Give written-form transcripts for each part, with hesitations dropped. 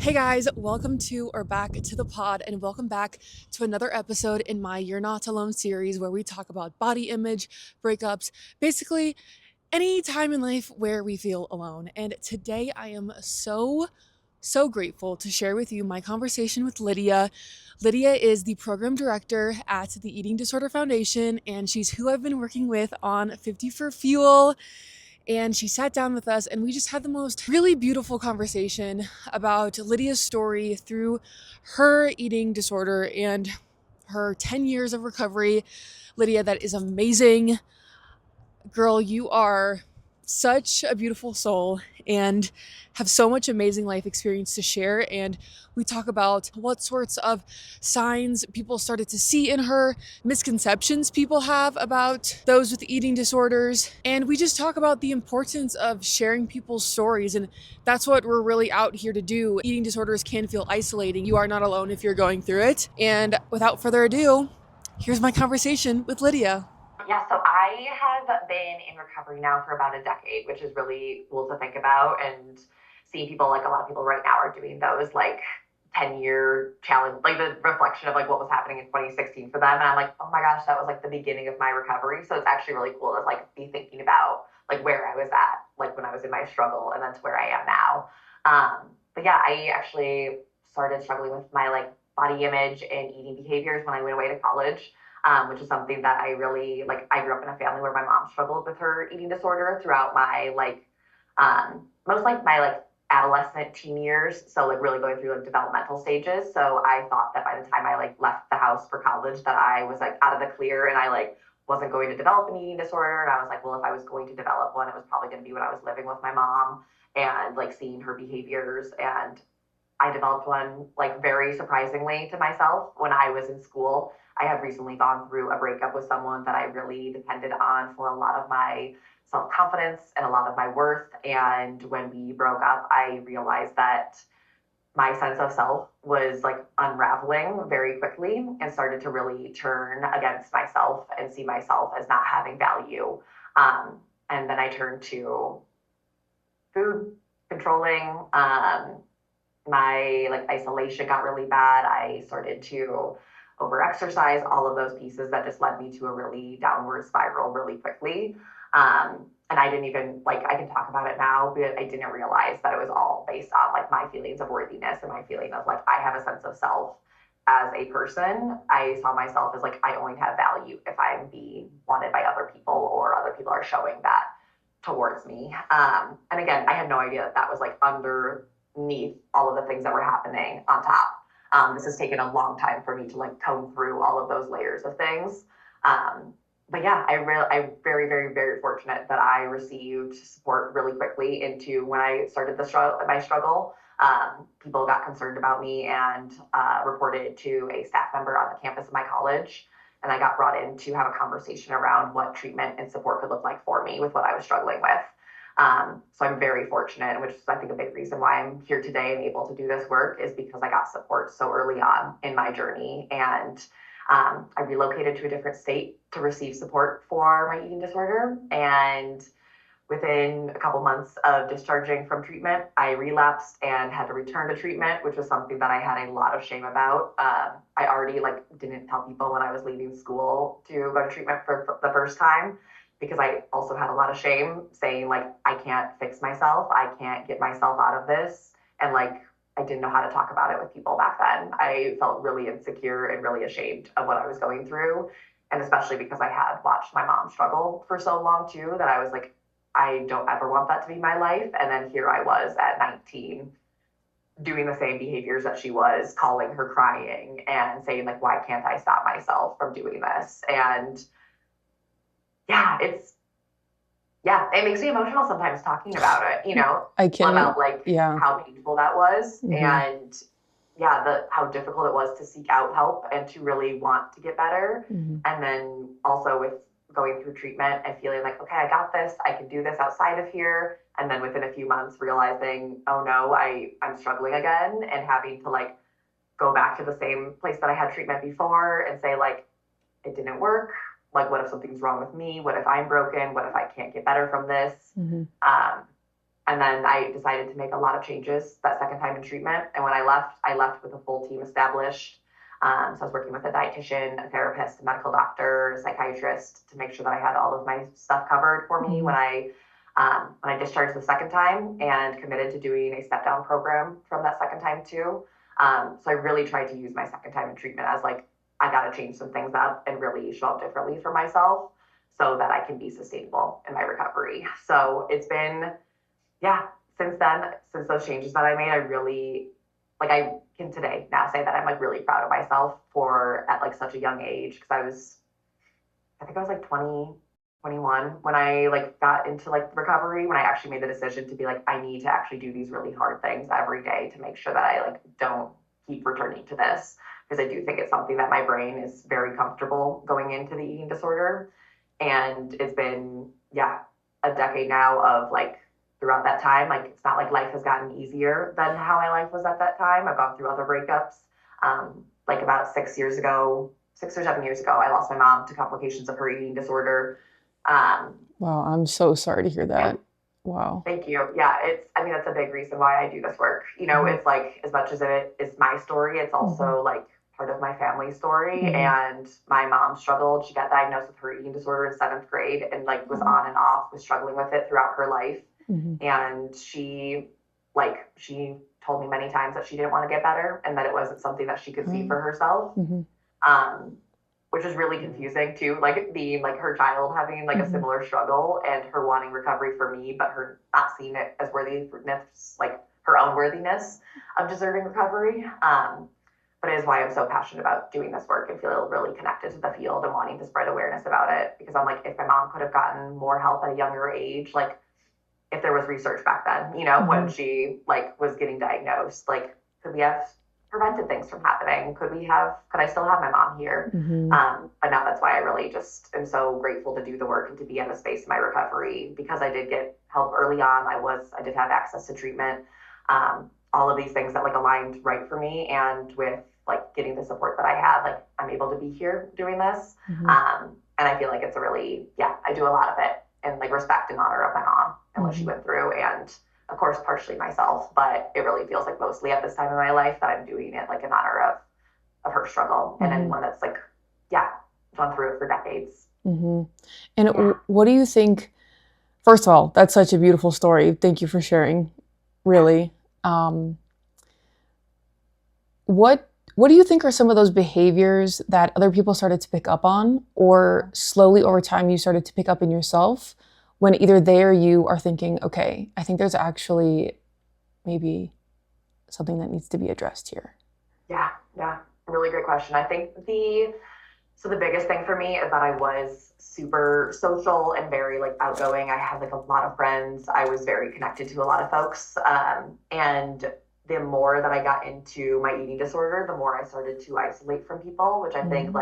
Hey guys, welcome to or back to the pod, and welcome back to another episode in my You're Not Alone series where we talk about body image, breakups, basically any time in life where we feel alone. And today I am so grateful to share with you my conversation with Lydia. Lydia is the program director at the Eating Disorder Foundation, and she's who I've been working with on 50 for Fuel. And she sat down with us and we just had the most really beautiful conversation about Lydia's story through her eating disorder and her 10 years of recovery. Lydia, that is amazing. Girl, you are such a beautiful soul and have so much amazing life experience to share. And we talk about what sorts of signs people started to see in her, misconceptions people have about those with eating disorders. And we just talk about the importance of sharing people's stories. And that's what we're really out here to do. Eating disorders can feel isolating. You are not alone if you're going through it. And without further ado, here's my conversation with Lydia. Yeah, so I have been in recovery now for about a decade, which is really cool to think about. And seeing people, like a lot of people right now are doing those like 10-year challenge, like the reflection of like what was happening in 2016 for them. And I'm like, oh my gosh, that was like the beginning of my recovery. So it's actually really cool to like be thinking about like where I was at, like when I was in my struggle, and then to where I am now. But yeah, I actually started struggling with my like body image and eating behaviors when I went away to college, which is something that I really like. I grew up in a family where my mom struggled with her eating disorder throughout my like most like my like adolescent teen years. So like really going through like developmental stages. So I thought that by the time I like left the house for college that I was like out of the clear and I like wasn't going to develop an eating disorder. And I was like, well, if I was going to develop one, it was probably going to be when I was living with my mom and like seeing her behaviors. And I developed one like very surprisingly to myself when I was in school. I had recently gone through a breakup with someone that I really depended on for a lot of my self confidence and a lot of my worth. And when we broke up, I realized that my sense of self was like unraveling very quickly and started to really turn against myself and see myself as not having value. And then I turned to food controlling. My like isolation got really bad. I started to overexercise, all of those pieces that just led me to a really downward spiral really quickly. And I didn't even like, I can talk about it now, but I didn't realize that it was all based on like my feelings of worthiness and my feeling of like I have a sense of self as a person. I saw myself as like I only have value if I'm being wanted by other people or other people are showing that towards me. And again, I had no idea that that was like underneath all of the things that were happening on top. This has taken a long time for me to like comb through all of those layers of things. But yeah, I'm very fortunate that I received support really quickly into when I started my struggle. People got concerned about me and reported to a staff member on the campus of my college. And I got brought in to have a conversation around what treatment and support could look like for me with what I was struggling with. So I'm very fortunate, which is I think a big reason why I'm here today and able to do this work is because I got support so early on in my journey. And I relocated to a different state to receive support for my eating disorder. And within a couple months of discharging from treatment, I relapsed and had to return to treatment, which was something that I had a lot of shame about. I already like didn't tell people when I was leaving school to go to treatment for the first time because I also had a lot of shame saying like I can't fix myself, I can't get myself out of this, and like I didn't know how to talk about it with people back then. I felt really insecure and really ashamed of what I was going through, and especially because I had watched my mom struggle for so long too that I was like I don't ever want that to be my life. And then here I was at 19 doing the same behaviors that she was, calling her crying and saying like, why can't I stop myself from doing this? And yeah, it makes me emotional sometimes talking about it, I can, about like yeah. how painful that was. Mm-hmm. And yeah, how difficult it was to seek out help and to really want to get better. Mm-hmm. And then also with going through treatment and feeling like, okay, I got this, I can do this outside of here. And then within a few months realizing, oh no, I'm struggling again, and having to like go back to the same place that I had treatment before and say like, it didn't work. Like, what if something's wrong with me? What if I'm broken? What if I can't get better from this? Mm-hmm. And then I decided to make a lot of changes that second time in treatment. And when I left with a full team established. So I was working with a dietitian, a therapist, a medical doctor, a psychiatrist to make sure that I had all of my stuff covered for me Mm-hmm. when I discharged the second time, and committed to doing a step down program from that second time too. So I really tried to use my second time in treatment as like, I got to change some things up and really show up differently for myself so that I can be sustainable in my recovery. So it's been, yeah, since then, since those changes that I made, I really, like, I can today now say that I'm like really proud of myself for at like such a young age, because I think I was like 20, 21 when I like got into like recovery, when I actually made the decision to be like, I need to actually do these really hard things every day to make sure that I like don't keep returning to this. Because I do think it's something that my brain is very comfortable going into the eating disorder. And it's been, yeah, a decade now of like, throughout that time, like it's not like life has gotten easier than how my life was at that time. I've gone through other breakups. Like about 6 years ago, 6 or 7 years ago, I lost my mom to complications of her eating disorder. Um, Wow, I'm so sorry to hear and that. Wow. thank you. Yeah, I mean, that's a big reason why I do this work. Mm-hmm. It's like, as much as it is my story, it's Mm-hmm. also like part of my family story. Mm-hmm. And my mom struggled. She got diagnosed with her eating disorder in seventh grade and like was Oh. on and off, was struggling with it throughout her life. Mm-hmm. And she told me many times that she didn't want to get better and that it wasn't something that she could see for herself. Mm-hmm. um, which is really confusing too. Like being like her child having like a Mm-hmm. similar struggle and her wanting recovery for me, but her not seeing it as worthiness, like her own worthiness of deserving recovery. But it is why I'm so passionate about doing this work and feel really connected to the field and wanting to spread awareness about it. Because I'm like, if my mom could have gotten more help at a younger age, like if there was research back then, when Mm-hmm. she like was getting diagnosed, like could we have prevented things from happening? Could I still have my mom here? Mm-hmm. But now that's why I really just am so grateful to do the work and to be in the space of my recovery, because I did get help early on. I did have access to treatment. All of these things that like aligned right for me, and with like getting the support that I had, like I'm able to be here doing this. Mm-hmm. And I feel like it's a really, yeah, I do a lot of it in like respect and honor of my mom and what she Mm-hmm. went through, and of course partially myself, but it really feels like mostly at this time in my life that I'm doing it like in honor of her struggle and Mm-hmm. anyone that's like, yeah, gone through it for decades. Mm-hmm. And Yeah. what do you think? First of all, that's such a beautiful story. Thank you for sharing. Yeah. Really. Um, what do you think are some of those behaviors that other people started to pick up on, or slowly over time you started to pick up in yourself, when either they or you are thinking, okay, I think there's actually maybe something that needs to be addressed here? Yeah. Yeah. Really great question. I think the biggest thing for me is that I was super social and very like outgoing. I had like a lot of friends. I was very connected to a lot of folks. And the more that I got into my eating disorder, the more I started to isolate from people, which Mm-hmm.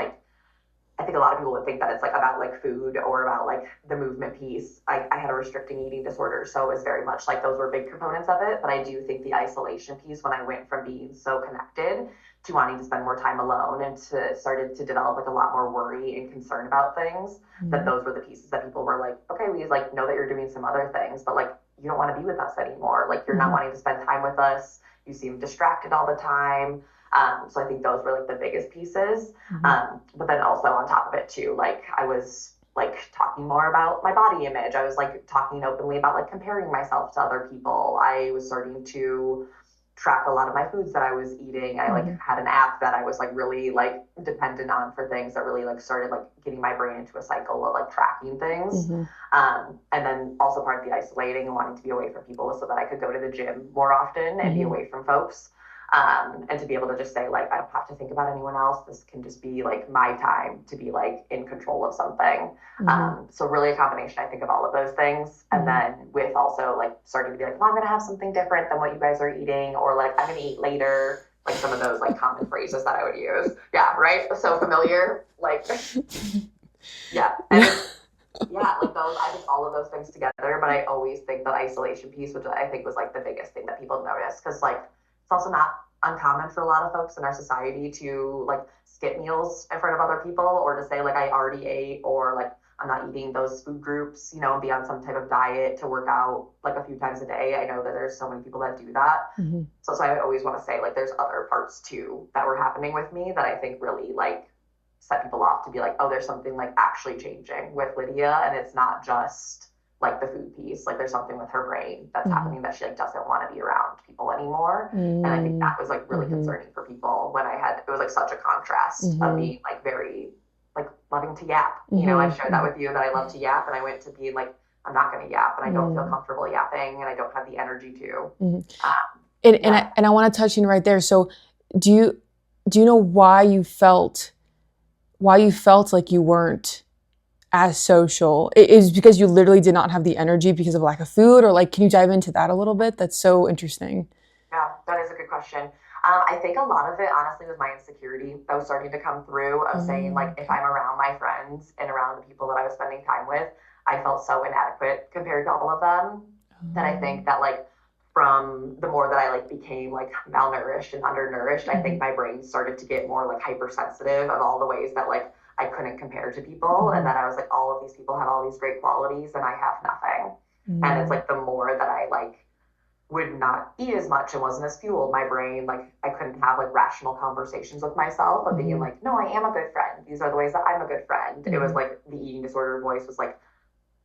I think a lot of people would think that it's like about like food or about like the movement piece. I had a restricting eating disorder, so it was very much like those were big components of it. But I do think the isolation piece, when I went from being so connected to wanting to spend more time alone and to started to develop like a lot more worry and concern about things, that Mm-hmm. those were the pieces that people were like, okay, we like know that you're doing some other things, but like you don't want to be with us anymore. Like you're not Mm-hmm. wanting to spend time with us. You seem distracted all the time. So I think those were like the biggest pieces. Mm-hmm. But then also on top of it too, like I was like talking more about my body image. I was like talking openly about like comparing myself to other people. I was starting to track a lot of my foods that I was eating. I like Mm-hmm. had an app that I was like really like dependent on for things that really like started like getting my brain into a cycle of like tracking things. Mm-hmm. And then also part of the isolating and wanting to be away from people was so that I could go to the gym more often and be Mm-hmm. away from folks. And to be able to just say like, I don't have to think about anyone else. This can just be like my time to be like in control of something. Mm-hmm. So really a combination, I think, of all of those things. And Mm-hmm. then with also like starting to be like, well, I'm going to have something different than what you guys are eating, or like I'm going to eat later. Like some of those like common phrases that I would use. Yeah. Right. So familiar. Like, yeah. And Yeah. it's, yeah, like those, I think all of those things together, but I always think that isolation piece, which I think was like the biggest thing that people noticed, because like it's also not uncommon for a lot of folks in our society to like skip meals in front of other people, or to say like I already ate, or like I'm not eating those food groups, you know, and be on some type of diet to work out like a few times a day. I know that there's so many people that do that. Mm-hmm. So I always want to say like there's other parts too that were happening with me that I think really like set people off to be like, oh, there's something like actually changing with Lydia, and it's not just like the food piece. Like there's something with her brain that's Mm-hmm. happening that she like doesn't want to be around people anymore. And I think that was like really Mm-hmm. concerning for people when it was like such a contrast of Mm-hmm. being like very like loving to yap. You know, I've shared that Mm-hmm. with you that I love to yap, and I went to being like, I'm not going to yap, and I don't feel Mm-hmm. comfortable yapping, and I don't have the energy to. Mm-hmm. Um, And yeah. I want to touch in right there. So do you know why you felt like you weren't as social? It is because you literally did not have the energy because of lack of food, or like, can you dive into that a little bit? That's so interesting. Yeah, that is a good question. I think a lot of it, honestly, was my insecurity that was starting to come through of saying, like, if Okay. I'm around my friends and around the people that I was spending time with, I felt so inadequate compared to all of them. That I think that, like, from the more that I, like, became, like, malnourished and undernourished, I think Mhm. my brain started to get more, like, hypersensitive of all the ways that, like, I couldn't compare to people. And Mhm. that I was like, all of these people have all these great qualities and I have nothing. And it's Mhm. like the more that I, like, would not eat as much and wasn't as fueled. My brain, like, I couldn't have like rational conversations with myself of being Mhm. like, no, I am a good friend. These are the ways that I'm a good friend. It was Mhm. like the eating disorder voice was like,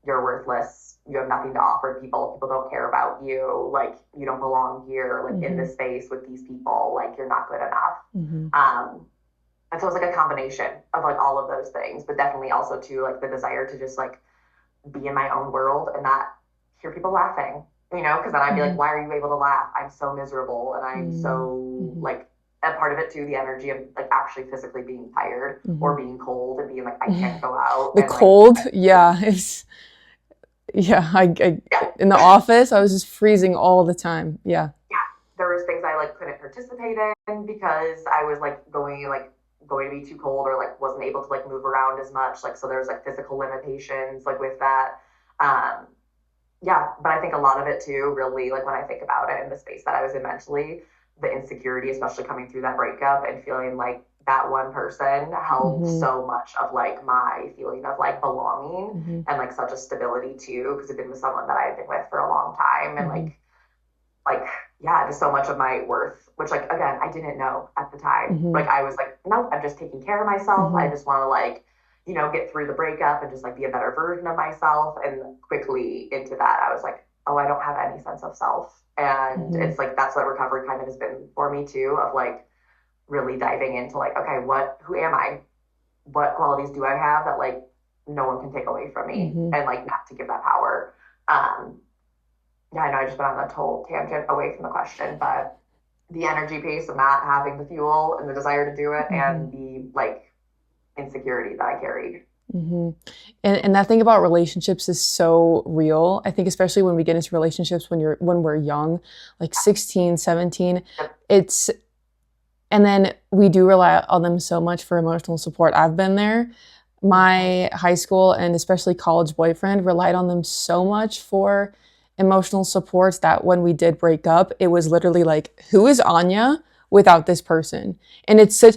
you're worthless. You have nothing to offer people. People don't care about you. Like, you don't belong here, like in Mhm. this space with these people. Like, you're not good enough. Mhm. And so it was like a combination of like all of those things, but definitely also too like the desire to just like be in my own world and not hear people laughing, you know, because then I'd be like, Mhm. why are you able to laugh? I'm so miserable and I'm Mhm. so Mhm. like, a part of it too, the energy of like actually physically being tired or Mhm. being cold and being like, I can't Mhm. go out The and like, cold, yeah, it's yeah. yeah, In the office, I was just freezing all the time. Yeah. yeah, there was things I like couldn't participate in because I was like going to be too cold or like wasn't able to like move around as much. Like, so there's like physical limitations like with that. Um, Yeah, but I think a lot of it too, really, like when I think about it in the space that I was in mentally, the insecurity, especially coming through that breakup and feeling like that one person held Mhm. so much of like my feeling of like belonging Mhm. and like such a stability too, because it'd been with someone that I had been with for a long time and Mhm. like yeah, just so much of my worth, which like again, I didn't know at the time. Like Mhm. I was like, nope, I'm just taking care of myself. I Mhm. just want to like, you know, get through the breakup and just like be a better version of myself. And quickly into that, I was like, oh, I don't have any sense of self. And Mhm. it's like that's what recovery kind of has been for me too, of like really diving into like, okay, who am I? What qualities do I have that like no one can take away from me? Mhm. And like not to give that power. Um, yeah, I know I just went on a total tangent away from the question, but the energy piece of not having the fuel and the desire to do it Mhm. and the like insecurity that I carried. hmm and that thing about relationships is so real. I think especially when we get into relationships when we're young, like 16, 17, Yep. it's and then we do rely on them so much for emotional support. I've been there. Mm-hmm. My high school and especially college boyfriend relied on them so much for emotional supports that when we did break up, it was literally like, who is Anya without this person? And it's such,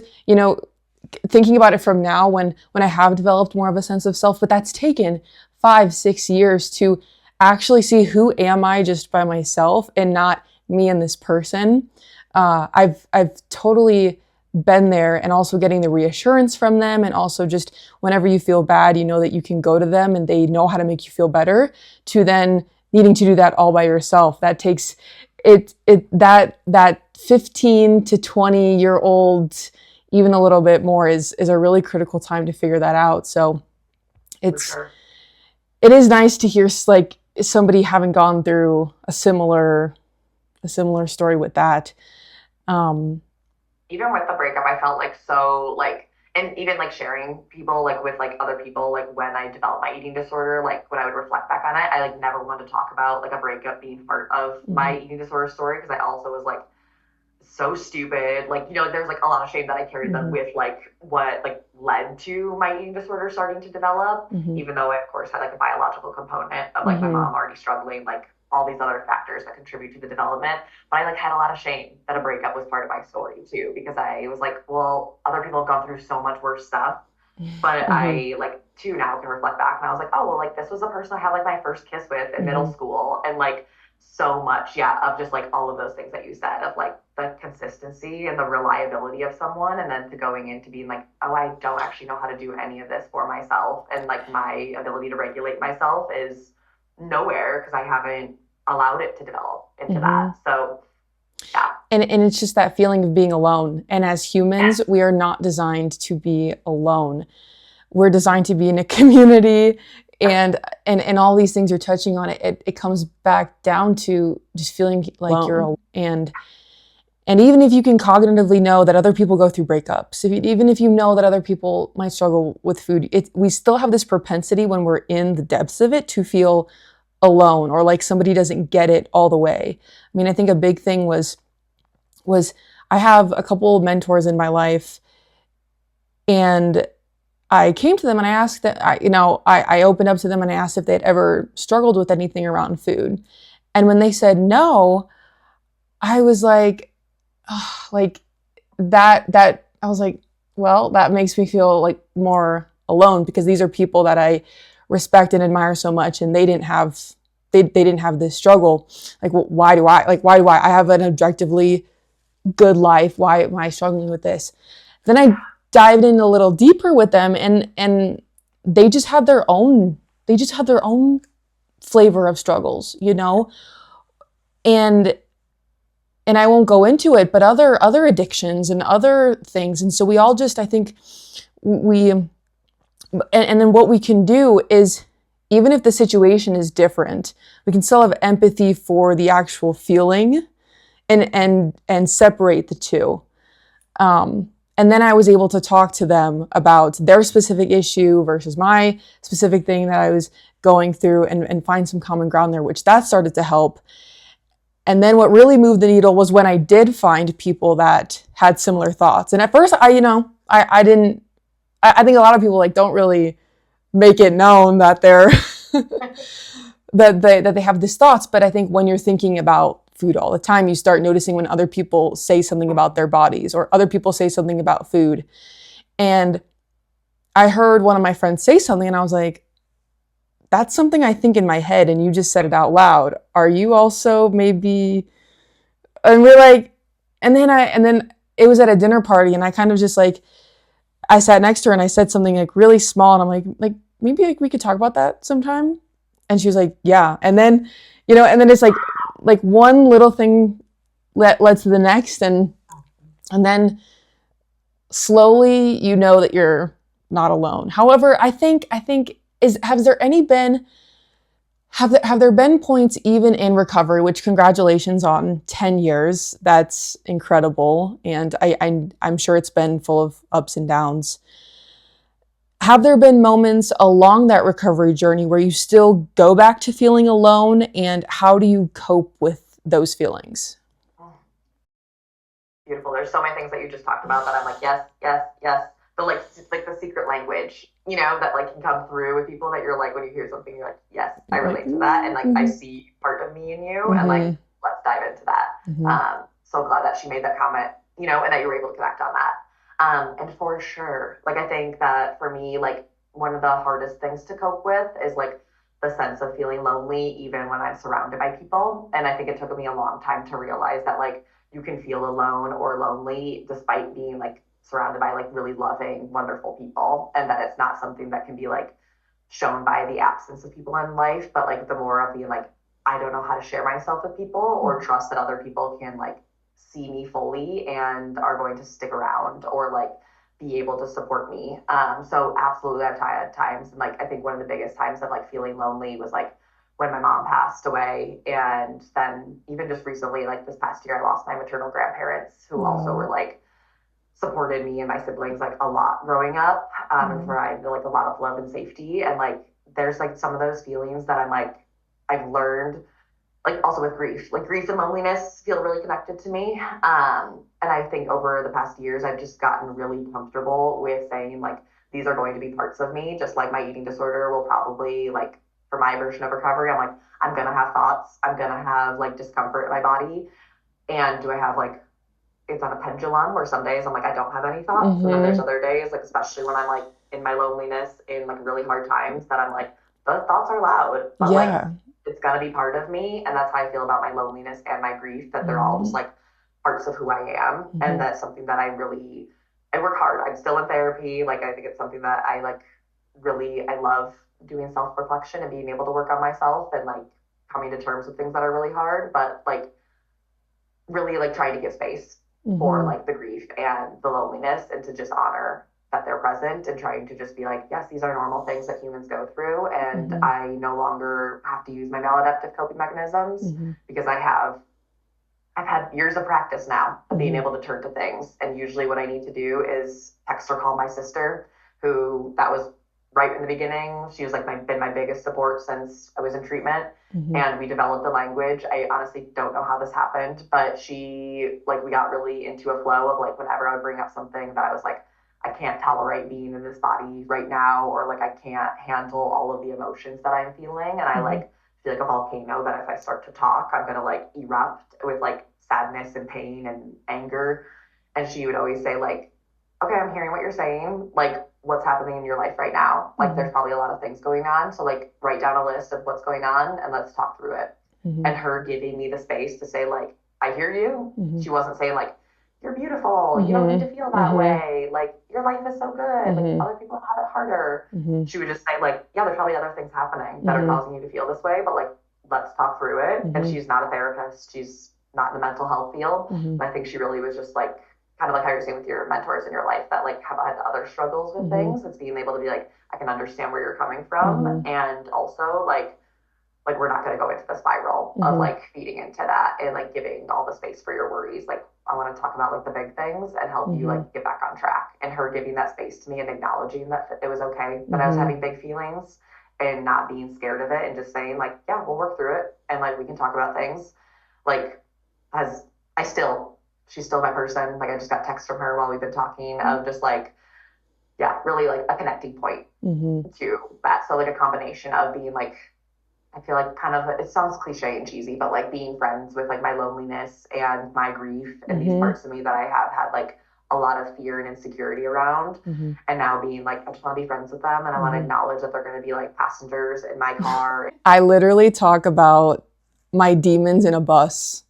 thinking about it from now when I have developed more of a sense of self, but that's taken 5, 6 years to actually see who am I just by myself and not me and this person. I've totally been there, and also getting the reassurance from them, and also just whenever you feel bad, you know that you can go to them and they know how to make you feel better. To then needing to do that all by yourself, that takes that 15 to 20-year old, even a little bit more, is a really critical time to figure that out. So For it's sure. it is nice to hear like somebody having gone through a similar story with that. Um, Even with the breakup, I felt like so like, and even like sharing people like with like other people, like when I developed my eating disorder, like when I would reflect back on it, I like never wanted to talk about like a breakup being part of mhm, my eating disorder story because I also was like so stupid. Like, you know, there's like a lot of shame that I carried that mhm, with like what like led to my eating disorder starting to develop, mhm, even though I of course had like a biological component of like my mhm, mom already struggling, like all these other factors that contribute to the development. But I like had a lot of shame that a breakup was part of my story too, because I was like, well, other people have gone through so much worse stuff. But Mm-hmm. I like too now can reflect back and I was like, oh well, like this was the person I had like my first kiss with in middle Mm-hmm. school, and like so much, yeah, of just like all of those things that you said of like the consistency and the reliability of someone, and then to going into being like, oh, I don't actually know how to do any of this for myself, and like my ability to regulate myself is nowhere because I haven't allowed it to develop into Mm-hmm. that. So yeah, And it's just that feeling of being alone. And as yes, humans, we are not designed to be alone. We're designed to be in a community, yep, and all these things you're touching on, it comes back down to just feeling like you're Alone. alone. And even if you can cognitively know that other people go through breakups, even if you know that other people might struggle with food, we still have this propensity when we're in the depths of it to feel alone, or like somebody doesn't get it all the way. I mean, I think a big thing was I have a couple of mentors in my life, and I came to them and I asked that I opened up to them and I asked if they'd ever struggled with anything around food. And when they said no, I was like that I was like, well, that makes me feel like more alone, because these are people that I respect and admire so much, and they didn't have this struggle. Like, why do I have an objectively good life? Why am I struggling with this? Then I dived in a little deeper with them, and they just have their own flavor of struggles, and and I won't go into it, but other addictions and other things. And so we all just, I think, and then what we can do is, even if the situation is different, we can still have empathy for the actual feeling, and separate the two. And then I was able to talk to them about their specific issue versus my specific thing that I was going through, and find some common ground there, which that started to help. And then what really moved the needle was when I did find people that had similar thoughts. And at first, I didn't. I think a lot of people like don't really make it known that they're that they have these thoughts. But I think when you're thinking about food all the time, you start noticing when other people say something about their bodies, or other people say something about food. And I heard one of my friends say something, and I was like, that's something I think in my head, and you just said it out loud. Are you also maybe? And we're like, and then it was at a dinner party, and I kind of just like, I sat next to her and I said something like really small, and I'm like maybe like we could talk about that sometime. And she was like, yeah. And then, and then it's like one little thing led to the next, and then slowly you know that you're not alone. However, I think is has there any been have there been points even in recovery, which congratulations on 10 years. That's incredible. And I'm sure it's been full of ups and downs. Have there been moments along that recovery journey where you still go back to feeling alone, and how do you cope with those feelings? beautiful. There's so many things that you just talked about that I'm like, yes, yes, yes. The like the secret language, that like can come through with people that you're like, when you hear something, you're like, yes, I Like, relate to that, and like I mm-hmm, see part of me in you, and like mm-hmm, let's dive into that. mm-hmm, So glad that she made that comment, and that you were able to connect on that. And for sure, like I think that for me, like one of the hardest things to cope with is like the sense of feeling lonely, even when I'm surrounded by people. And I think it took me a long time to realize that like you can feel alone or lonely despite being like surrounded by like really loving, wonderful people, and that it's not something that can be like shown by the absence of people in life, but like the more of being like, I don't know how to share myself with people or trust that other people can like see me fully and are going to stick around or like be able to support me. So absolutely, I've had times, and like I think one of the biggest times of like feeling lonely was like when my mom passed away, and then even just recently, like this past year, I lost my maternal grandparents who also were wow, like supported me and my siblings like a lot growing up, and wow, provided like a lot of love and safety. And like there's like some of those feelings that I'm like I've learned, like also with grief, like grief and loneliness feel really connected to me. And I think over the past years, I've just gotten really comfortable with saying like these are going to be parts of me, just like my eating disorder will probably like for my version of recovery. I'm like I'm gonna have thoughts, I'm gonna have like discomfort in my body, and do I have like it's on a pendulum where some days I'm like I don't have any thoughts, and then there's mm-hmm, other days like especially when I'm like in my loneliness, in like really hard times, that I'm like, those thoughts are loud, but like Yeah. it's gonna be part of me. And that's how I feel about my loneliness and my grief, that they're all just Mhm. like parts of who I am. And Mhm. that's something that I work hard. I'm still in therapy. Like I think it's something that I like really, I love doing self reflection and being able to work on myself and like coming to terms with things that are really hard, but like really like trying to give space for Mhm. like the grief and the loneliness, and to just honor that they're present, and trying to just be like, yes, these are normal things that humans go through, and Mhm. I no longer have to use my maladaptive coping mechanisms, Mhm. because I've had years of practice now of being Mhm. able to turn to things. And usually what I need to do is text or call my sister, who that was right in the beginning. She was like been my biggest support since I was in treatment. Mhm. And we developed the language. I honestly don't know how this happened, but she like we got really into a flow of like whenever I would bring up something that I was like, I can't tolerate being in this body right now, or like I can't handle all of the emotions that I'm feeling. And I Mhm. like feel like a volcano that if I start to talk, I'm gonna like erupt with like sadness and pain and anger. And she would always say, like, okay, I'm hearing what you're saying. Like, what's happening in your life right now? Like, Mhm. there's probably a lot of things going on. So, like, write down a list of what's going on and let's talk through it. Mhm. And her giving me the space to say, like, I hear you. Mhm. She wasn't saying, like, you're beautiful. You don't need to Mhm. feel that Mhm. way. Like, your life is so good. Like, Mhm. other people have it harder. Mhm. She would just say, like, yeah, there's probably other things happening that are Mhm. causing you to feel this way, but like, let's talk through it. And Mhm. she's not a therapist. She's not in the mental health field. Mhm. And I think she really was just like, kind of like how you're saying with your mentors in your life that like have had other struggles with Mhm. things. It's being able to be like, I can understand where you're coming from. Mhm. And also like we're not going to go into the spiral of Mhm. like feeding into that and like giving all the space for your worries. Like I want to talk about like the big things and help you Mhm. like get back on track. And her giving that space to me and acknowledging that it was okay that I was Mhm. having big feelings, and not being scared of it, and just saying like, yeah, we'll work through it and like we can talk about things. Like has I still she's still my person. Like I just got text from her while we've been talking of just like, yeah, really like a connecting point Mhm. to that. So like a combination of being like, I feel like kind of it sounds cliche and cheesy, but like being friends with like my loneliness and my grief and these Mhm. parts of me that I have had like a lot of fear and insecurity around. Mhm. And now being like, I just want to be friends with them, and I want to Mhm. acknowledge that they're going to be like passengers in my car. I literally talk about my demons in a bus.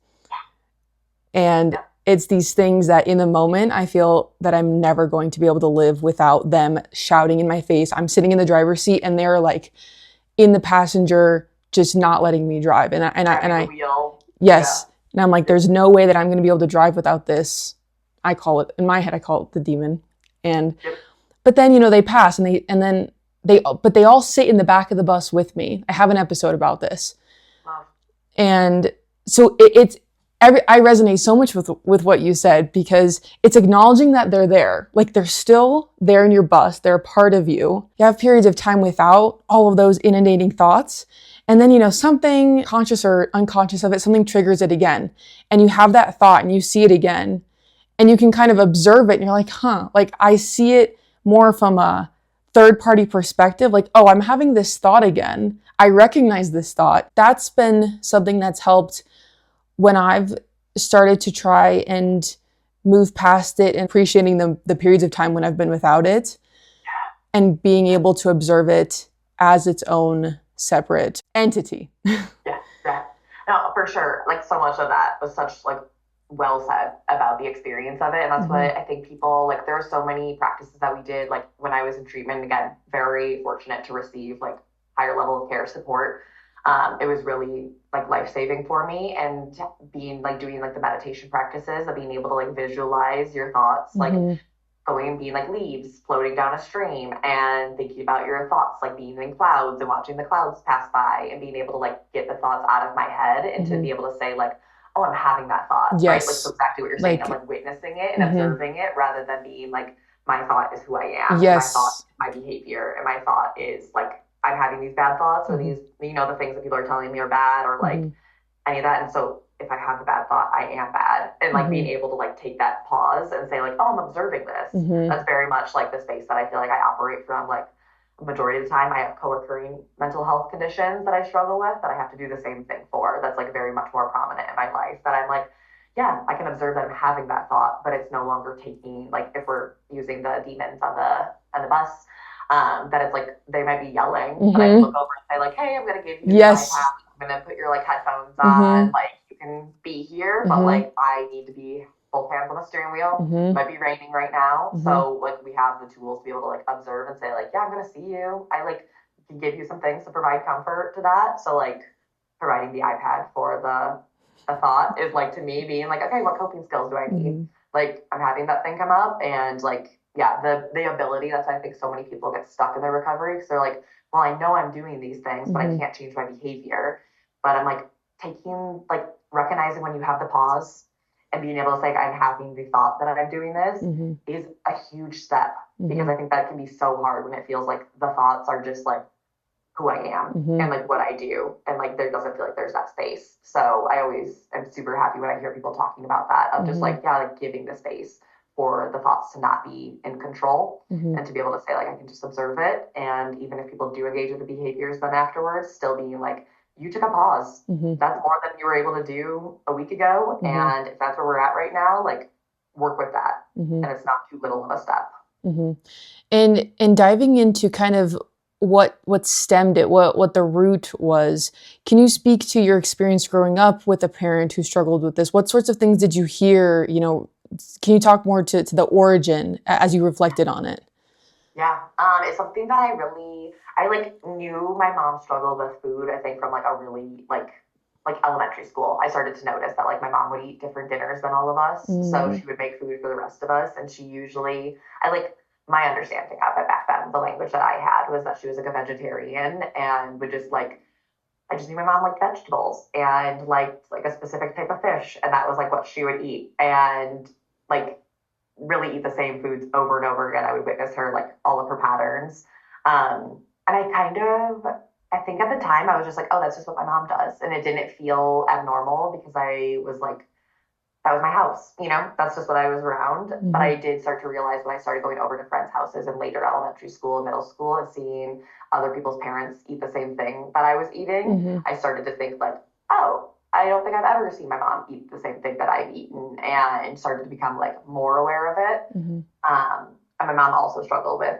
And Yeah, it's these things that in the moment I feel that I'm never going to be able to live without them shouting in my face. I'm sitting in the driver's seat and they're like in the passenger, just not letting me drive. grabbing the wheel. Yeah. Yes. And I'm like, there's no way that I'm going to be able to drive without this. I call it, in my head, I call it the demon. And, Yep. but then, they pass but they all sit in the back of the bus with me. I have an episode about this. Love. And so I resonate so much with what you said, because it's acknowledging that they're there. Like they're still there in your bus. They're a part of you. You have periods of time without all of those inundating thoughts. And then, something conscious or unconscious of it, something triggers it again. And you have that thought and you see it again. And you can kind of observe it and you're like, huh, like I see it more from a third party perspective. Like, oh, I'm having this thought again. I recognize this thought. That's been something that's helped when I've started to try and move past it and appreciating the periods of time when I've been without it, and being able to observe it as its own separate entity. Yeah, yeah. No, for sure. Like so much of that was such like well said about the experience of it. And that's what Mm-hmm. I think people like there are so many practices that we did like when I was in treatment, again, very fortunate to receive like higher level of care support. It was really like life saving for me, and being like doing like the meditation practices of being able to like visualize your thoughts, like Mm-hmm. going and being like leaves floating down a stream, and thinking about your thoughts like being in clouds and watching the clouds pass by, and being able to like get the thoughts out of my head and to Mm-hmm. be able to say like, oh, I'm having that thought, right? Like so Yes. exactly what you're saying. I'm Like, like witnessing it and mm-hmm. observing it, rather than being like, my thought is who I am, and my thought Yes. is my behavior, and my thought is like I'm having these bad thoughts, or Mm-hmm. these the things that people are telling me are bad, or Mm-hmm. like any of that. And so if I have a bad thought, I am bad. And like being Mm-hmm. able to like take that pause and say like, oh, I'm observing this. Mm-hmm. That's very much like the space that I feel like I operate from. Like majority of the time I have co-occurring mental health conditions that I struggle with, that I have to do the same thing for. That's like very much more prominent in my life, that I'm like, yeah, I can observe that I'm having that thought, but it's no longer taking, like if we're using the demons on the bus, that it's like they might be yelling, but I can look over and say like, hey, I'm gonna give you the Yes. iPad. I'm gonna put your like headphones on. Mm-hmm. Like you can be here, but Mm-hmm. like I need to be both hands on the steering wheel. It Mm-hmm. might be raining right now, Mm-hmm. so like we have the tools to be able to like observe and say like, yeah, I'm gonna see you. I like can give you some things to provide comfort to that. So like providing the iPad for the thought is like to me being like, okay, what coping skills do I need? Mm-hmm. Like I'm having that thing come up and like yeah, the ability, that's why I think so many people get stuck in their recovery because they're like, well, I know I'm doing these things, but I Mm-hmm. can't change my behavior. But I'm like taking like recognizing when you have the pause and being able to say, I'm having the thought that I'm doing this Mm-hmm. is a huge step because Mm-hmm. I think that can be so hard when it feels like the thoughts are just like who I am Mm-hmm. and like what I do. And like there doesn't feel like there's that space. So I always am super happy when I hear people talking about that of just Mm-hmm. like, yeah, like giving the space for the thoughts to not be in control Mm-hmm. and to be able to say, like, I can just observe it. And even if people do engage with the behaviors, then afterwards, still being like, you took a pause. Mm-hmm. That's more than you were able to do a week ago. Mm-hmm. And if that's where we're at right now, like, work with that. Mm-hmm. And it's not too little of a step. Mm-hmm. And diving into kind of what stemmed it, what the root was. Can you speak to your experience growing up with a parent who struggled with this? What sorts of things did you hear? Can you talk more to the origin as you reflected on it? Yeah, it's something that I like knew my mom struggled with food. I think from like a really like elementary school, I started to notice that like my mom would eat different dinners than all of us, so Mm-hmm. she would make food for the rest of us, and she usually I like my understanding of it back then. The language that I had was that she was like a vegetarian and would just like I just knew my mom liked vegetables and liked like a specific type of fish, and that was like what she would eat, and like really eat the same foods over and over again. I would witness her like all of her patterns. And I kind of, I think at the time I was just like, oh, that's just what my mom does. And it didn't feel abnormal because I was like, that was my house, you know, that's just what I was around. But Mm-hmm. I did start to realize when I started going over to friends' houses in later elementary school and middle school and seeing other people's parents eat the same thing that I was eating, Mm-hmm. I started to think like, oh, I don't think I've ever seen my mom eat the same thing that I've eaten, and started to become like more aware of it. Mm-hmm. And my mom also struggled with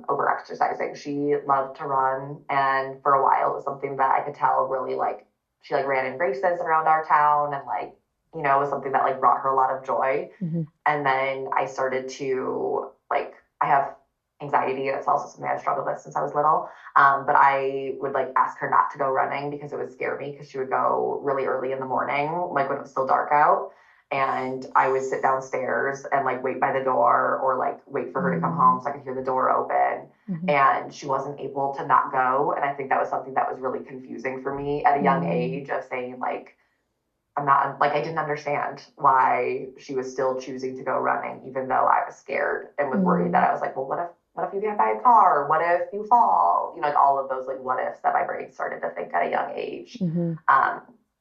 over exercising. She loved to run, and for a while it was something that I could tell really like she like ran in races around our town, and like it was something that like brought her a lot of joy. Mm-hmm. And then I started to like I have anxiety. That's also something I've struggled with since I was little. But I would like ask her not to go running because it would scare me because she would go really early in the morning, like when it was still dark out. And I would sit downstairs and like wait by the door or like wait for her to come home so I could hear the door open. Mm-hmm. And she wasn't able to not go. And I think that was something that was really confusing for me at a young age of saying like, I'm not like I didn't understand why she was still choosing to go running, even though I was scared and was worried that I was like, well, what if you get hit by a car? What if you fall? Like all of those like what ifs that my brain started to think at a young age. Mm-hmm.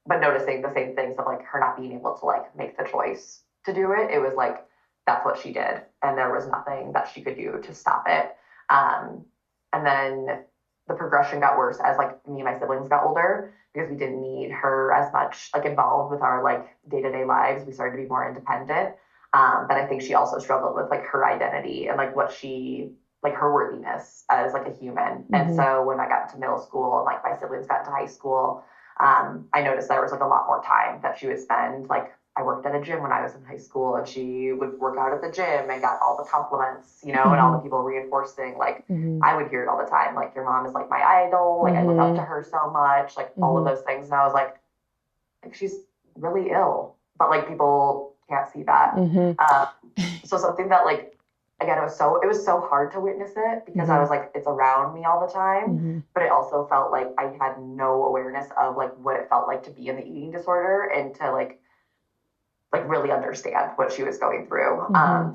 But noticing the same things of like her not being able to like make the choice to do it. It was like that's what she did, and there was nothing that she could do to stop it. And then the progression got worse as like me and my siblings got older because we didn't need her as much like involved with our like day-to-day lives. We started to be more independent. But I think she also struggled with like her identity and like what she like her worthiness as like a human. Mm-hmm. And so when I got into middle school and like my siblings got into high school, I noticed there was like a lot more time that she would spend like I worked at a gym when I was in high school, and she would work out at the gym and got all the compliments, and all the people reinforcing. Like I would hear it all the time. Like your mom is like my idol. Like I look up to her so much. Like all of those things, and I was like she's really ill, but like people can't see that. So something that like again it was so hard to witness it because I was like it's around me all the time, but it also felt like I had no awareness of like what it felt like to be in the eating disorder and to like really understand what she was going through.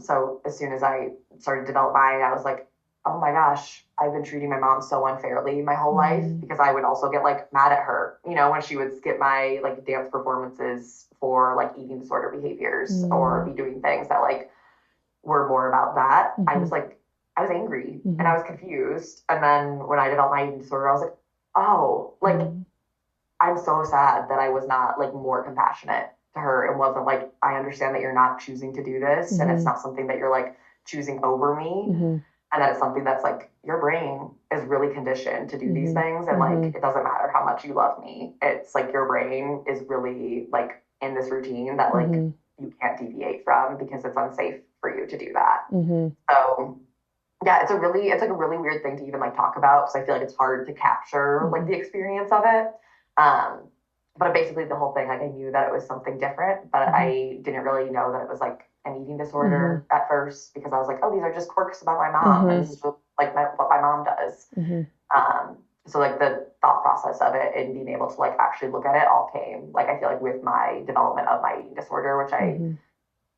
So as soon as I started to develop mine, I was like, oh my gosh, I've been treating my mom so unfairly my whole life because I would also get like mad at her, when she would skip my like dance performances for like eating disorder behaviors or be doing things that like were more about that. I was angry and I was confused. And then when I developed my eating disorder, I was like, oh, like I'm so sad that I was not like more compassionate to her and wasn't like, I understand that you're not choosing to do this and it's not something that you're like choosing over me. And that it's something that's like your brain is really conditioned to do these Mm-hmm. things. And like, Mm-hmm. it doesn't matter how much you love me. It's like your brain is really like in this routine that like Mm-hmm. you can't deviate from because it's unsafe for you to do that. Mm-hmm. So yeah, it's like a really weird thing to even like talk about because I feel like it's hard to capture like Mm-hmm. the experience of it. Um, but basically the whole thing, like I knew that it was something different, but Mm-hmm. I didn't really know that it was like an eating Mm-hmm. disorder at first because I was like, oh, these are just quirks about my mom, and Mm-hmm. this is like what my mom does. Mm-hmm. Um, so like the thought process of it and being able to like actually look at it all came like I feel like with my development of my eating disorder, which I Mm-hmm.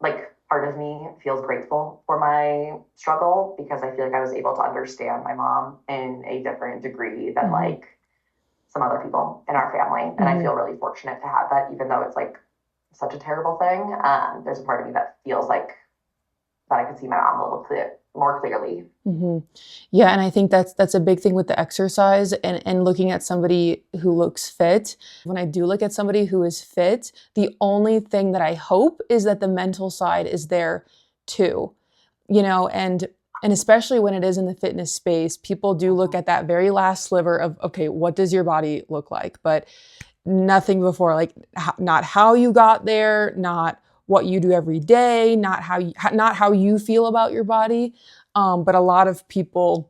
like part of me feels grateful for my struggle because I feel like I was able to understand my mom in a different degree than Mm-hmm. like some other people in our family. And I Mm-hmm. feel really fortunate to have that, even though it's like such a terrible thing. There's a part of me that feels like that I could see my mom a little more clearly. Mm-hmm. Yeah, and I think that's a big thing with the exercise and looking at somebody who looks fit. When I do look at somebody who is fit, the only thing that I hope is that the mental side is there too. You know, and especially when it is in the fitness space, people do look at that very last sliver of, okay, what does your body look like? But nothing before, like not how you got there, not what you do every day, not how you feel about your body. But a lot of people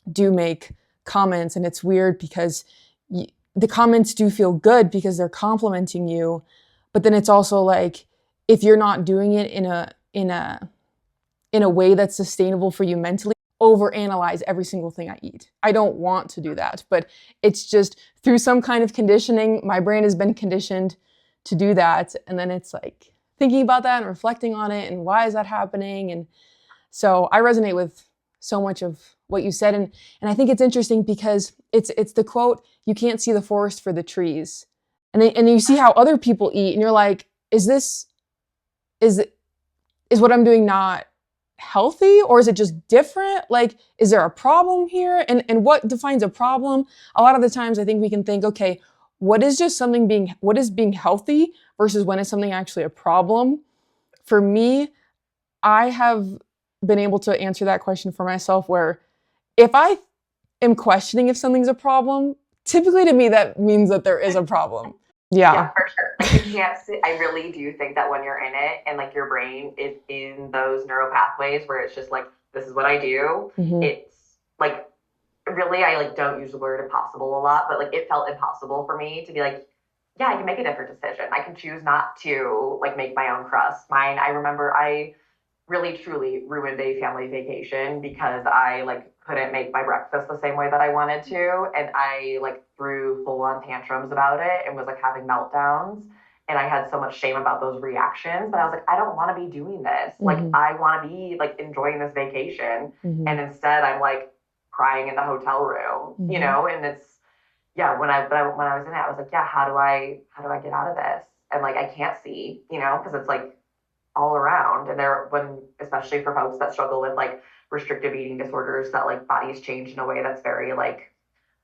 do make comments, and it's weird because the comments do feel good because they're complimenting you, but then it's also like if you're not doing it in a way that's sustainable for you mentally, overanalyze every single thing I eat. I don't want to do that, but it's just through some kind of conditioning, my brain has been conditioned to do that. And then it's like thinking about that and reflecting on it and why is that happening? And so I resonate with so much of what you said. And I think it's interesting because it's the quote, you can't see the forest for the trees. And you see how other people eat and you're like, is is what I'm doing not healthy, or is it just different? Like, is there a problem here? And what defines a problem? A lot of the times I think we can think, okay, what is being healthy versus when is something actually a problem? For me, I have been able to answer that question for myself where if I am questioning if something's a problem, typically to me that means that there is a problem. Yeah, Yeah. for sure. Like you can't see, I really do think that when you're in it and like your brain is in those neural pathways where it's just like, this is what I do. Mm-hmm. It's like, really, I like don't use the word impossible a lot, but like it felt impossible for me to be like, yeah, I can make a different decision. I can choose not to like make my own crust. I remember I really truly ruined a family vacation because I like couldn't make my breakfast the same way that I wanted to. And I like threw full on tantrums about it and was like having meltdowns. And I had so much shame about those reactions. But I was like, I don't want to be doing this. Like, Mm-hmm. I want to be like enjoying this vacation. Mm-hmm. And instead, I'm like crying in the hotel room, you Mm-hmm. know? And it's, yeah, when I was in it, I was like, yeah, how do I get out of this? And like, I can't see, you know, because it's like all around. And there, when, especially for folks that struggle with like restrictive eating disorders, that like bodies change in a way that's very like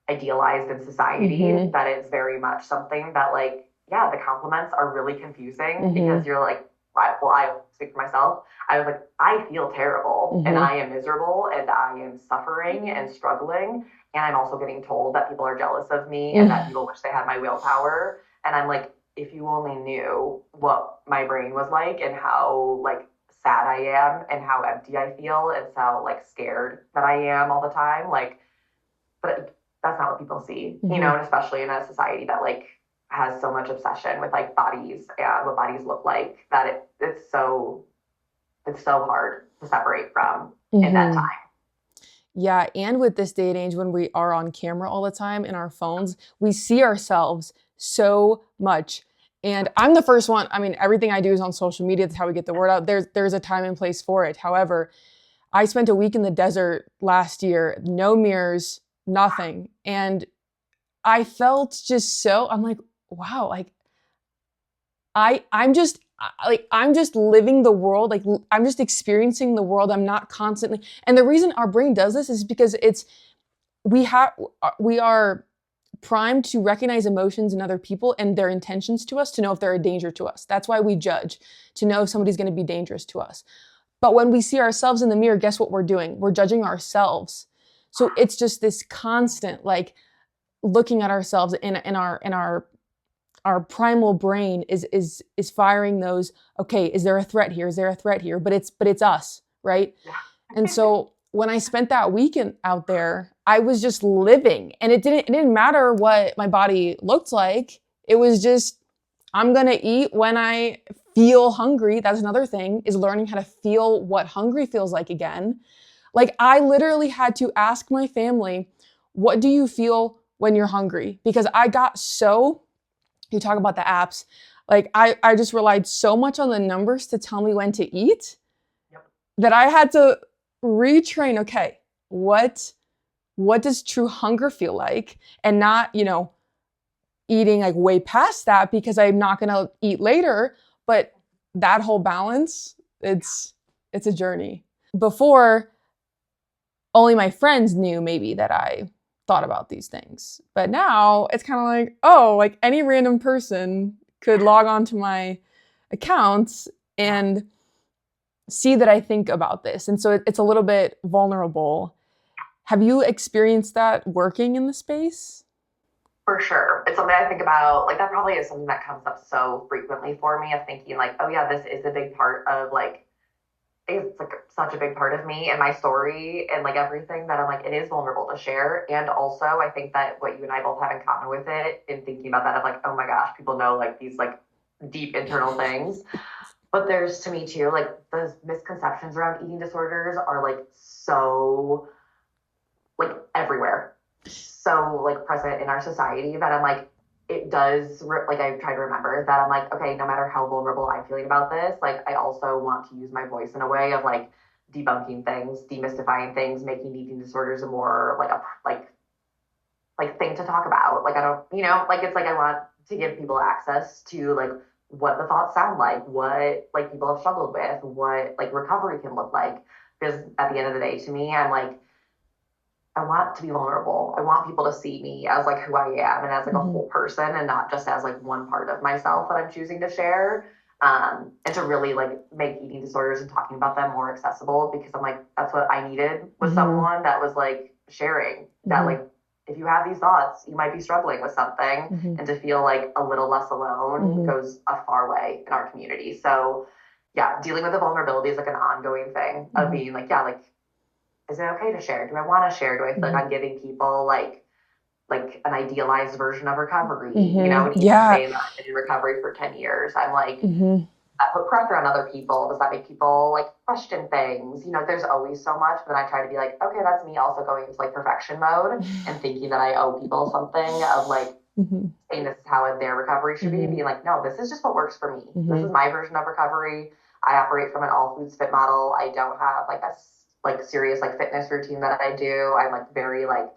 idealized in society, Mm-hmm. that is very much something that like, yeah, the compliments are really confusing Mm-hmm. because you're like, I speak for myself. I was like, I feel terrible and Mm-hmm. I am miserable and I am suffering and struggling. And I'm also getting told that people are jealous of me and that people wish they had my willpower. And I'm like, if you only knew what my brain was like and how like sad I am and how empty I feel and how like scared that I am all the time, like, but that's not what people see, you Mm-hmm. know, and especially in a society that like has so much obsession with like bodies and what bodies look like that it's so hard to separate from in that Mm-hmm. time. Yeah, and with this day and age when we are on camera all the time in our phones, we see ourselves so much. And I'm the first one, I mean, everything I do is on social media. That's how we get the word out. There's a time and place for it. However, I spent a week in the desert last year, no mirrors, nothing. And I felt just so, I'm like, wow, like I'm just living the world, like I'm just experiencing the world. I'm not constantly, and the reason our brain does this is because we are primed to recognize emotions in other people and their intentions to us to know if they're a danger to us. That's why we judge, to know if somebody's going to be dangerous to us. But when we see ourselves in the mirror, guess what we're doing? We're judging ourselves. So it's just this constant, like, looking at ourselves in our primal brain is firing those, okay, is there a threat here? Is there a threat here? But it's us, right? Yeah. And so when I spent that weekend out there, I was just living, and it didn't matter what my body looked like. It was just, I'm going to eat when I feel hungry. That's another thing, is learning how to feel what hungry feels like again. Like, I literally had to ask my family, what do you feel when you're hungry? Because I got so, you talk about the apps, like I just relied so much on the numbers to tell me when to eat. Yep. That I had to retrain, okay, what does true hunger feel like? And not, eating like way past that because I'm not going to eat later. But that whole balance, it's a journey. Before, only my friends knew maybe that I thought about these things. But now it's kind of like, oh, like any random person could log on to my accounts and see that I think about this. And so it's a little bit vulnerable. Have you experienced that working in the space? For sure. It's something I think about. Like, that probably is something that comes up so frequently for me, of thinking like, oh yeah, this is a big part of like, it's like such a big part of me and my story and like everything, that I'm like, it is vulnerable to share. And also I think that what you and I both have in common with it, in thinking about that, of like, oh my gosh, people know like these like deep internal things. But there's, to me too, like, the misconceptions around eating disorders are like so like everywhere, so like present in our society, that I'm like, it does like, I try to remember that I'm like, okay, no matter how vulnerable I'm feeling about this, like, I also want to use my voice in a way of like debunking things, demystifying things, making eating disorders a more like a like thing to talk about. Like, I don't, like, it's like, I want to give people access to like what the thoughts sound like, what like people have struggled with, what like recovery can look like. Because at the end of the day, to me, I'm like, I want to be vulnerable. I want people to see me as like who I am and as like a whole person, and not just as like one part of myself that I'm choosing to share. And to really like make eating disorders and talking about them more accessible, because I'm like, that's what I needed, was someone that was like sharing that, like, if you have these thoughts, you might be struggling with something, and to feel like a little less alone goes a far way in our community. So yeah, dealing with the vulnerability is like an ongoing thing of being like, yeah, like, is it okay to share? Do I want to share? Do I feel like I'm giving people like an idealized version of recovery? And even saying that I've been in recovery for 10 years, I'm like, that put pressure on other people. Does that make people like question things? There's always so much, but I try to be like, okay, that's me also going into like perfection mode and thinking that I owe people something, of like saying this is how their recovery should be, being like, no, this is just what works for me. This is my version of recovery. I operate from an all foods fit model. I don't have like a like serious like fitness routine that I do. I'm like very like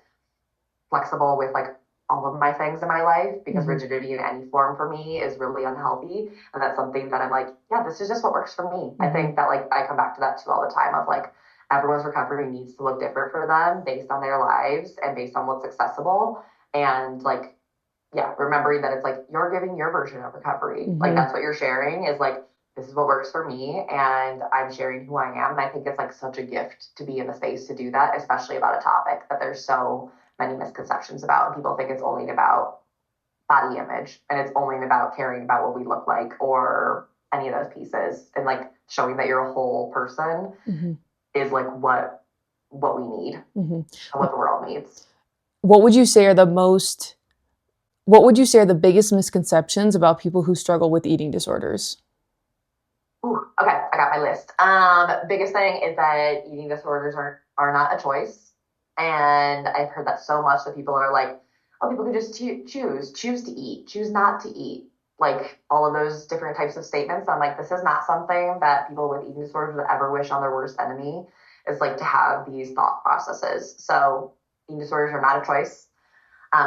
flexible with like all of my things in my life, because rigidity in any form for me is really unhealthy. And that's something that I'm like, yeah, this is just what works for me. I think that like, I come back to that too all the time, of like, everyone's recovery needs to look different for them based on their lives and based on what's accessible. And like, yeah, remembering that it's like, you're giving your version of recovery. Like, that's what you're sharing, is like, this is what works for me, and I'm sharing who I am. And I think it's like such a gift to be in the space to do that, especially about a topic that there's so many misconceptions about. And people think it's only about body image, and it's only about caring about what we look like, or any of those pieces. And like, showing that you're a whole person is like what we need, and what the world needs. What would you say are the biggest misconceptions about people who struggle with eating disorders? Ooh, okay, I got my list. Biggest thing is that eating disorders are not a choice. And I've heard that so much, that people are like, oh, people can just choose to eat, choose not to eat. Like, all of those different types of statements. I'm like, this is not something that people with eating disorders would ever wish on their worst enemy, is like to have these thought processes. So eating disorders are not a choice.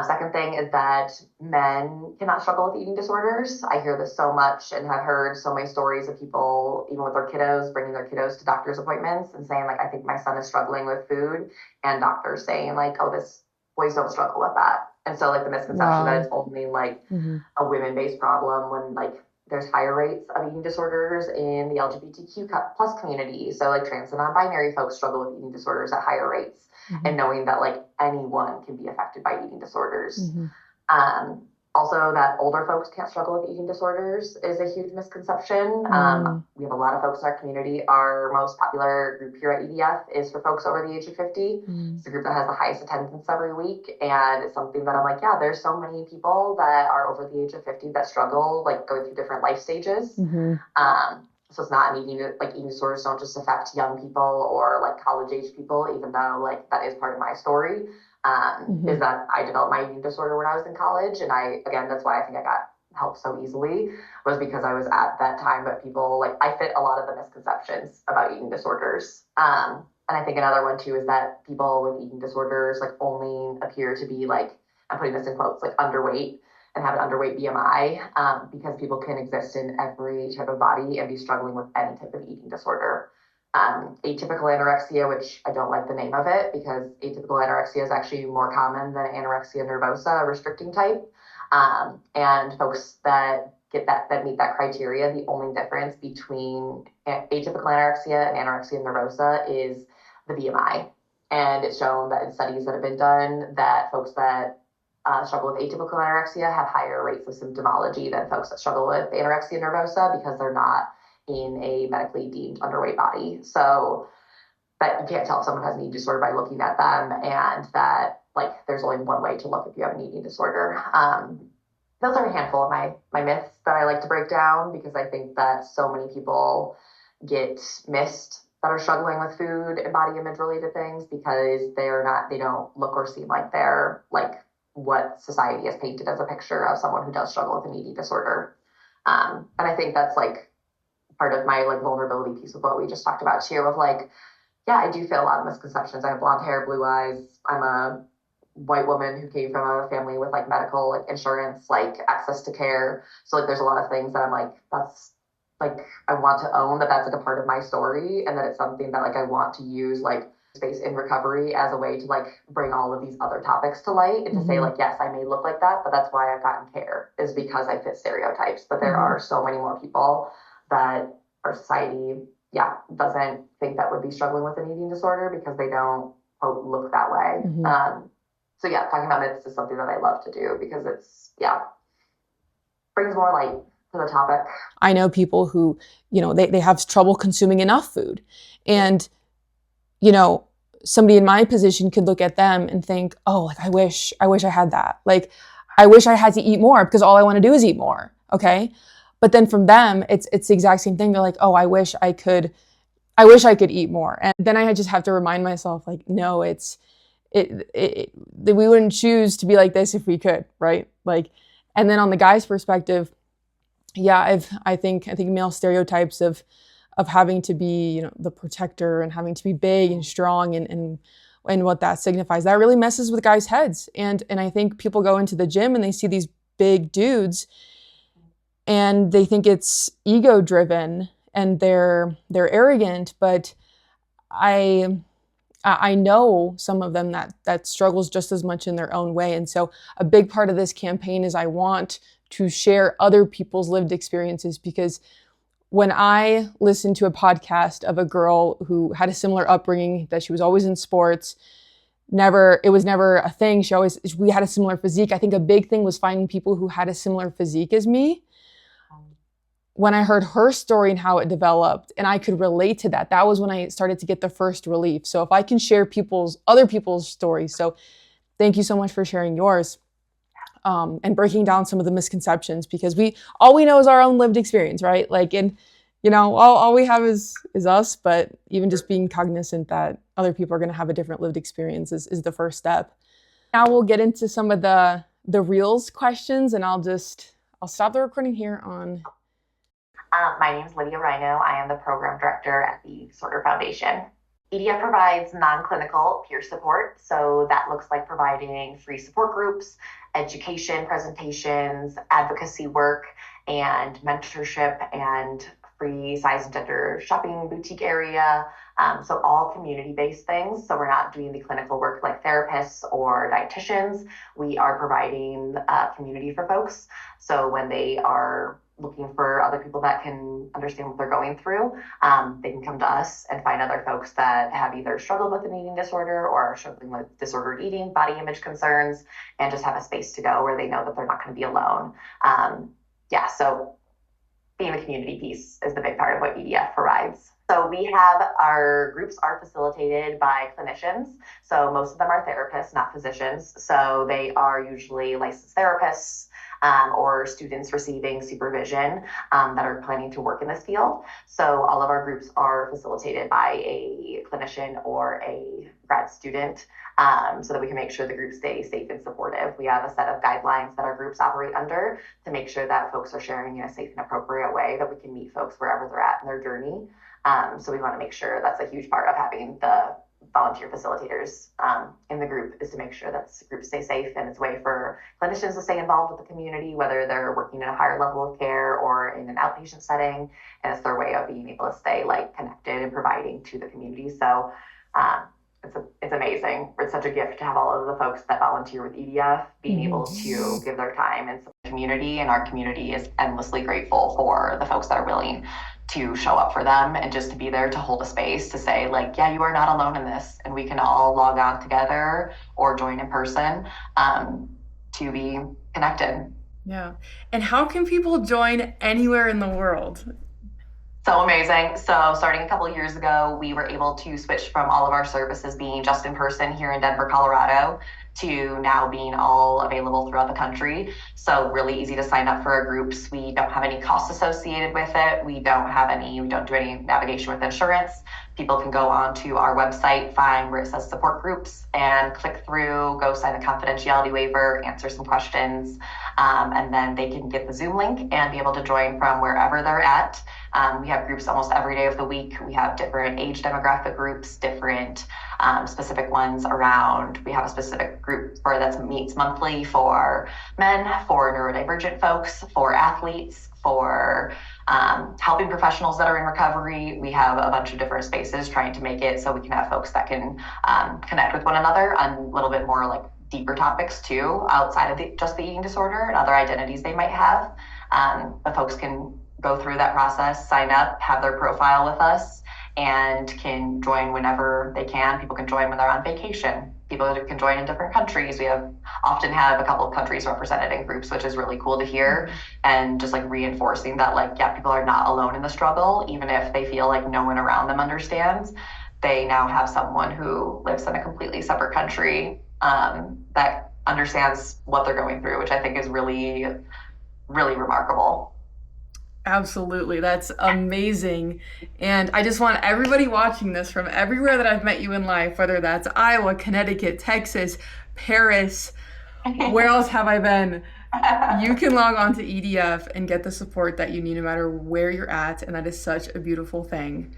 Second thing is that men cannot struggle with eating disorders. I hear this so much, and have heard so many stories of people, even with their kiddos, bringing their kiddos to doctor's appointments and saying like, I think my son is struggling with food, and doctors saying like, oh, boys don't struggle with that. And so like, the misconception that it's only like a women-based problem, when like there's higher rates of eating disorders in the LGBTQ plus community. So like trans and non-binary folks struggle with eating disorders at higher rates. And knowing that like anyone can be affected by eating disorders. Also, that older folks can't struggle with eating disorders is a huge misconception. We have a lot of folks in our community. Our most popular group here at EDF is for folks over the age of 50. It's the group that has the highest attendance every week. And it's something that I'm like, yeah, there's so many people that are over the age of 50 that struggle, like going through different life stages. So it's not an eating disorders don't just affect young people or like college age people, even though like that is part of my story. Is that I developed my eating disorder when I was in college. And that's why I think I got help so easily, was because I was at that time that people like, I fit a lot of the misconceptions about eating disorders. And I think another one too, is that people with eating disorders like only appear to be like, I'm putting this in quotes, like underweight and have an underweight BMI, because people can exist in every type of body and be struggling with any type of eating disorder. Atypical anorexia, which I don't like the name of it because atypical anorexia is actually more common than anorexia nervosa, a restricting type. And folks that meet that criteria, the only difference between atypical anorexia and anorexia nervosa is the BMI. And it's shown that in studies that have been done that folks that struggle with atypical anorexia have higher rates of symptomology than folks that struggle with anorexia nervosa because they're not in a medically deemed underweight body. So that you can't tell if someone has an eating disorder by looking at them, and that like there's only one way to look if you have an eating disorder. Those are a handful of my myths that I like to break down, because I think that so many people get missed that are struggling with food and body image related things because they don't look or seem like they're like what society has painted as a picture of someone who does struggle with an eating disorder. And I think that's like part of my like vulnerability piece of what we just talked about too, of like, yeah, I do feel a lot of misconceptions. I have blonde hair, blue eyes. I'm a white woman who came from a family with like medical like insurance, like access to care. So like there's a lot of things that I'm like, that's like I want to own that's like a part of my story, and that it's something that like I want to use like space in recovery as a way to like bring all of these other topics to light and to say like, yes, I may look like that, but that's why I've gotten care, is because I fit stereotypes. But there are so many more people that our society, doesn't think that would be struggling with an eating disorder because they don't look that way. So talking about myths is something that I love to do because it's, brings more light to the topic. I know people who, they have trouble consuming enough food. And, somebody in my position could look at them and think, oh, like, I wish I had that. Like, I wish I had to eat more because all I want to do is eat more. Okay. But then from them, it's the exact same thing. They're like, oh, I wish I could eat more. And then I just have to remind myself, like, no, we wouldn't choose to be like this if we could, right? Like, and then on the guy's perspective, I think male stereotypes of having to be, the protector and having to be big and strong and what that signifies, that really messes with guys' heads. And I think people go into the gym and they see these big dudes and they think it's ego driven and they're arrogant, but I know some of them that struggles just as much in their own way. And so a big part of this campaign is I want to share other people's lived experiences, because when I listened to a podcast of a girl who had a similar upbringing, that she was always in sports, it was never a thing. We had a similar physique. I think a big thing was finding people who had a similar physique as me. When I heard her story and how it developed, and I could relate to that, that was when I started to get the first relief. So if I can share other people's stories. So thank you so much for sharing yours, and breaking down some of the misconceptions, because all we know is our own lived experience, right? Like, and all we have is us, but even just being cognizant that other people are going to have a different lived experience is the first step. Now we'll get into some of the reels questions, and I'll stop the recording here on. My name is Lydia Rhino. I am the program director at the Sorter Foundation. EDF provides non-clinical peer support. So that looks like providing free support groups, education presentations, advocacy work, and mentorship, and free size and gender shopping boutique area. So all community-based things. So we're not doing the clinical work like therapists or dietitians. We are providing community for folks. So when they are looking for other people that can understand what they're going through, they can come to us and find other folks that have either struggled with an eating disorder or are struggling with disordered eating, body image concerns, and just have a space to go where they know that they're not going to be alone. So being the community piece is the big part of what EDF provides. So we have our groups are facilitated by clinicians. So most of them are therapists, not physicians. So they are usually licensed therapists or students receiving supervision that are planning to work in this field. So all of our groups are facilitated by a clinician or a grad student so that we can make sure the groups stay safe and supportive. We have a set of guidelines that our groups operate under to make sure that folks are sharing in a safe and appropriate way, that we can meet folks wherever they're at in their journey. So we want to make sure that's a huge part of having the volunteer facilitators in the group, is to make sure that the groups stay safe, and it's a way for clinicians to stay involved with the community, whether they're working in a higher level of care or in an outpatient setting, and it's their way of being able to stay connected and providing to the community. So it's amazing. It's such a gift to have all of the folks that volunteer with EDF being able to give their time and support the community, and our community is endlessly grateful for the folks that are willing to show up for them and just to be there to hold a space to say, yeah, you are not alone in this, and we can all log on together or join in person to be connected. Yeah. And how can people join anywhere in the world? So amazing. So starting a couple of years ago, we were able to switch from all of our services being just in person here in Denver, Colorado, to now being all available throughout the country. So really easy to sign up for our groups. We don't have any costs associated with it. We don't do any navigation with insurance. People can go onto our website, find where it says support groups, and click through, go sign a confidentiality waiver, answer some questions, and then they can get the Zoom link and be able to join from wherever they're at. We have groups almost every day of the week. We have different age demographic groups, different specific ones around. We have a specific group that meets monthly for men, for neurodivergent folks, for athletes, for helping professionals that are in recovery. We have a bunch of different spaces trying to make it so we can have folks that can connect with one another on a little bit more deeper topics too, outside of just the eating disorder and other identities they might have. The folks can go through that process, sign up, have their profile with us, and can join whenever they can. People can join when they're on vacation. People can join in different countries. We often have a couple of countries represented in groups, which is really cool to hear, and just reinforcing that people are not alone in the struggle, even if they feel like no one around them understands. They now have someone who lives in a completely separate country that understands what they're going through, which I think is really, really remarkable. Absolutely. That's amazing. And I just want everybody watching this from everywhere that I've met you in life, whether that's Iowa, Connecticut, Texas, Paris, where else have I been? You can log on to EDF and get the support that you need no matter where you're at. And that is such a beautiful thing.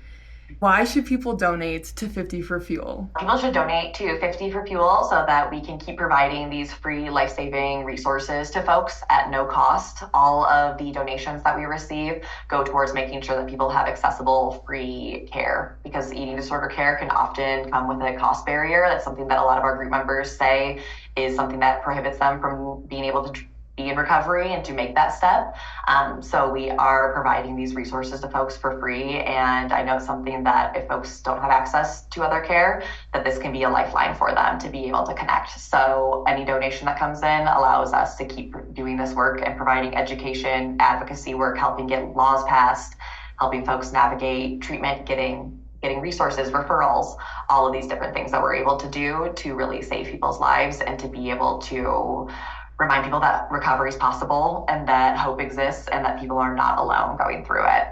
Why should people donate to 50 for Fuel? People should donate to 50 for Fuel so that we can keep providing these free life-saving resources to folks at no cost. All of the donations that we receive go towards making sure that people have accessible, free care, because eating disorder care can often come with a cost barrier. That's something that a lot of our group members say is something that prohibits them from being able to be in recovery and to make that step. So we are providing these resources to folks for free. And I know it's something that if folks don't have access to other care, that this can be a lifeline for them to be able to connect. So any donation that comes in allows us to keep doing this work and providing education, advocacy work, helping get laws passed, helping folks navigate treatment, getting resources, referrals, all of these different things that we're able to do to really save people's lives and to be able to remind people that recovery is possible and that hope exists and that people are not alone going through it.